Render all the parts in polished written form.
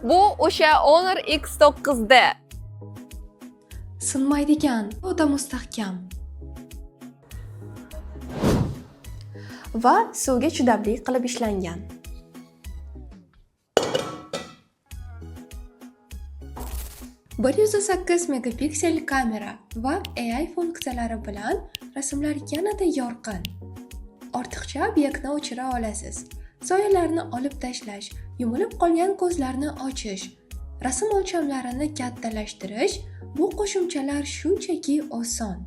Bu o'sha Honor X9 da. Sinmaydigan, o'ta mustahkam va suvga chidamli qilib ishlangan. Bir 108 megapiksel kamera va AI funksiyalari bilan rasmlar yanada yorqin. Ortiqcha obyektni o'chira olasiz. Soyalarni olib tashlash, yumilib qolgan ko'zlarni ochish, rasm o'lchamlarini kattalashtirish bu qo'shimchalar shunchaki oson.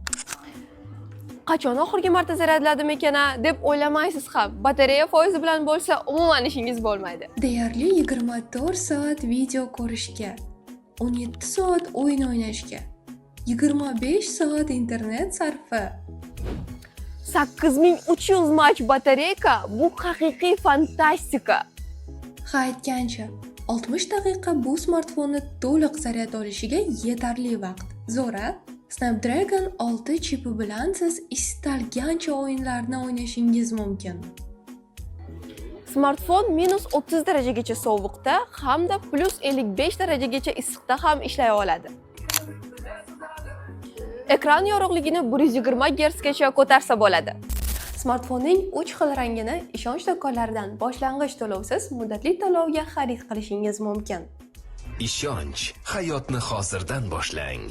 Qachon oxirgi marta zaryadladim ekan deb o'ylamaysiz ham. Batareya foizi bilan bo'lsa, umuman ishingiz bo'lmaydi. Deyarli 24 soat video ko'rishga, 17 soat o'yin o'ynashga, 25 soat internet sarfi. 8300 mAh batareyka bu haqiqiy fantastika. Ha aytgancha, 60 daqiqa bu smartfonni to'liq zaryad olishiga yetarli vaqt. Zo'ra, Snapdragon 6 chipi bilan siz istalgancha o'yinlarni o'ynashingiz mumkin. Smartfon -30 darajagacha sovuqda hamda +55 darajagacha issiqda ham ishlay oladi. Ekran yorug'ligini 120 Hz gacha ko'tarsa bo'ladi. Smartfonning 3 xil rangini ishonch do'konlaridan boshlang'ich to'lovsiz muddatli to'lovga xarid qilishingiz mumkin. Ishonch hayotni hozirdan boshlang.